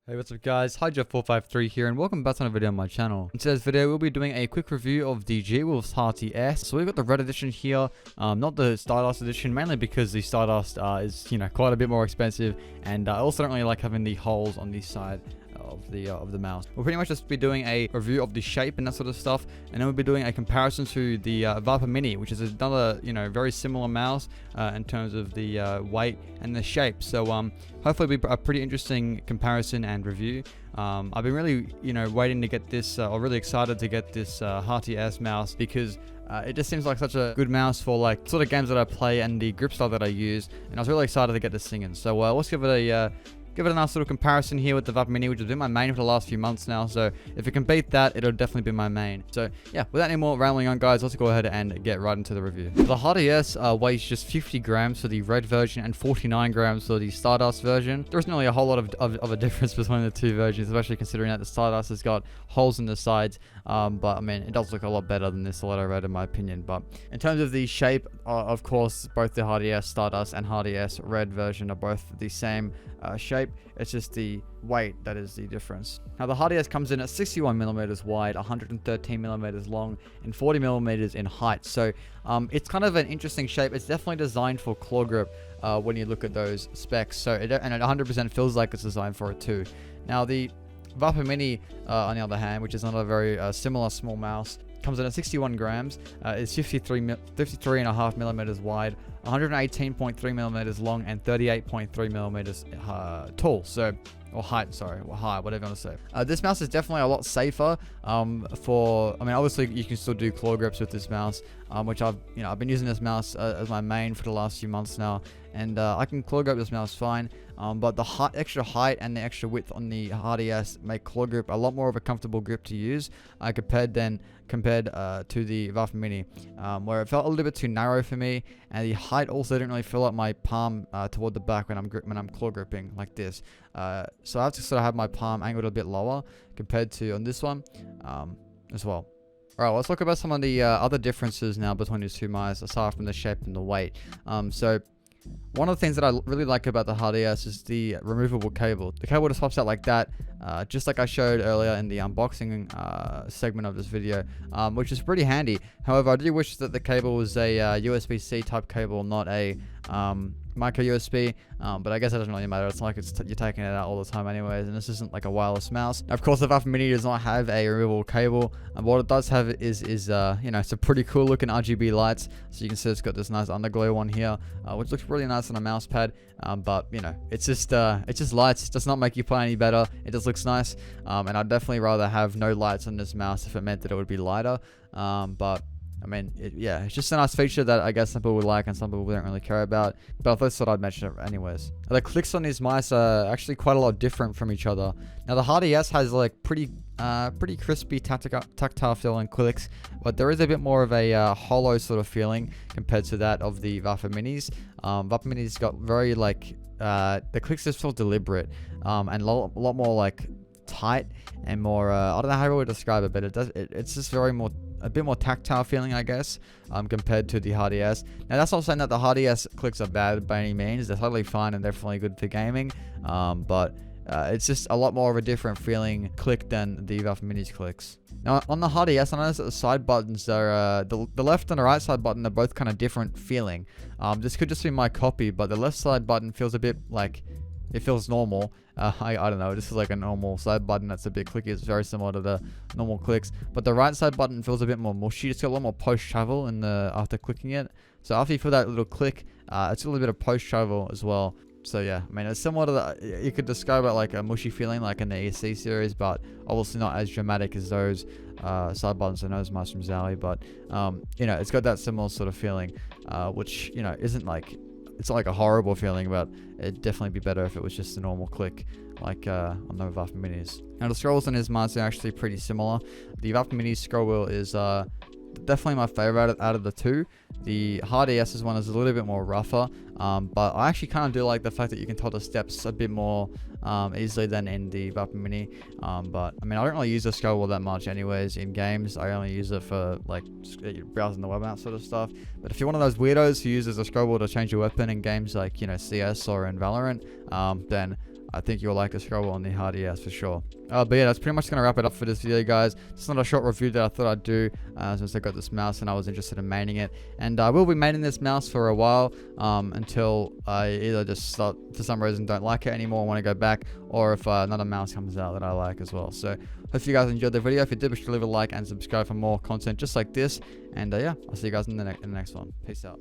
Hey, what's up guys, HYDRA453 here and welcome back to another video on my channel. In today's video we'll be doing a quick review of the G-Wolf's Hati-S. So we've got the red edition here, not the Stardust edition, mainly because the Stardust is, quite a bit more expensive, and I also don't really like having the holes on the side of the mouse. We'll pretty much just be doing a review of the shape and that sort of stuff, and then we'll be doing a comparison to the Viper Mini, which is another very similar mouse in terms of the weight and the shape. So hopefully it'll be a pretty interesting comparison and review. I've been really waiting to get this, or really excited to get this Hati-S mouse, because it just seems like such a good mouse for like sort of games that I play and the grip style that I use, and I was really excited to get this thing in. So let's give it a nice little comparison here with the Viper Mini, which has been my main for the last few months now. So if it can beat that, it'll definitely be my main. So yeah, without any more rambling on, guys, let's go ahead and get right into the review. The Hati-S weighs just 50 grams for the red version and 49 grams for the Stardust version. There isn't really a whole lot of a difference between the two versions, especially considering that the Stardust has got holes in the sides. But I mean, it does look a lot better than this Stiletto Red in my opinion. But in terms of the shape, of course, both the Hati-S Stardust and Hati-S Red version are both the same shape. It's just the weight that is the difference. Now the Hati-S comes in at 61 millimeters wide, 113 millimeters long, and 40 millimeters in height. So it's kind of an interesting shape. It's definitely designed for claw grip when you look at those specs. So it 100% feels like it's designed for it too. Now the Viper Mini, on the other hand, which is another very similar small mouse, comes in at 61 grams, is 53.5 millimeters wide, 118.3 millimeters long, and 38.3 millimeters tall. So, or height, sorry, or high, whatever you want to say. This mouse is definitely a lot safer. Obviously you can still do claw grips with this mouse, which I've been using this mouse as my main for the last few months now, and I can claw grip this mouse fine. But the extra height and the extra width on the Hati-S make claw grip a lot more of a comfortable grip to use, compared to the Viper Mini, where it felt a little bit too narrow for me, and the height also didn't really fill up my palm toward the back when I'm claw gripping like this. So I have to sort of have my palm angled a bit lower compared to on this one as well. Alright, let's talk about some of the other differences now between these two mice, aside from the shape and the weight. So one of the things that I really like about the Hati-S is the removable cable. The cable just pops out like that, just like I showed earlier in the unboxing segment of this video, which is pretty handy. However, I do wish that the cable was a USB-C type cable, not a micro USB, but I guess that doesn't really matter. It's not like you're taking it out all the time anyways, and this isn't like a wireless mouse. Of course, the Viper Mini does not have a removable cable, and what it does have is some pretty cool looking RGB lights. So you can see it's got this nice underglow one here, which looks really nice on a mouse pad. But it's just lights. It does not make you play any better. It just looks nice, and I'd definitely rather have no lights on this mouse if it meant that it would be lighter. But I mean, it's just a nice feature that I guess some people would like and some people don't really care about. But I thought I'd mention it anyways. The clicks on these mice are actually quite a lot different from each other. Now the Hati-S has like pretty crispy tactile feeling clicks, but there is a bit more of a hollow sort of feeling compared to that of the Viper Minis. Viper Minis got very the clicks just feel deliberate, and a lot more like tight and more I don't know how I would describe it, but it's just a bit more tactile feeling, I guess, compared to the Hati-S. Now that's not saying that the Hati-S clicks are bad by any means. They're totally fine and definitely good for gaming, but it's just a lot more of a different feeling click than the Viper Mini's clicks. Now on the Hati-S, I noticed that the side buttons are the left and the right side button are both kind of different feeling. This could just be my copy, but the left side button feels a bit like it feels normal. I don't know, this is like a normal side button that's a bit clicky. It's very similar to the normal clicks, but the right side button feels a bit more mushy. It's got a lot more post travel after clicking it. So after you feel that little click, it's a little bit of post travel as well. So yeah, I mean, it's similar to you could describe it like a mushy feeling like in the EC series, but obviously not as dramatic as those side buttons and those mice from Zally. But it's got that similar sort of feeling, which isn't like, it's not like a horrible feeling, but it'd definitely be better if it was just a normal click like on the Viper Minis. Now the scrolls on his mouse are actually pretty similar. The Viper Mini scroll wheel is definitely my favorite out of the two. The Hati-S's one is a little bit more rougher, but I actually kind of do like the fact that you can tell the steps a bit more easily than in the Viper Mini. But I mean, I don't really use the scroll wheel that much anyways in games. I only use it for like browsing the web and that sort of stuff. But if you're one of those weirdos who uses a scroll wheel to change your weapon in games like CS or in Valorant, then I think you'll like the scroll on the Hati-S for sure. But yeah, that's pretty much going to wrap it up for this video, guys. It's not a short review that I thought I'd do since I got this mouse and I was interested in maining it. And I will be maining this mouse for a while until I either just start, for some reason, don't like it anymore, want to go back, or if another mouse comes out that I like as well. So hope you guys enjoyed the video. If you did, be sure to leave a like and subscribe for more content just like this. And yeah, I'll see you guys in the next one. Peace out.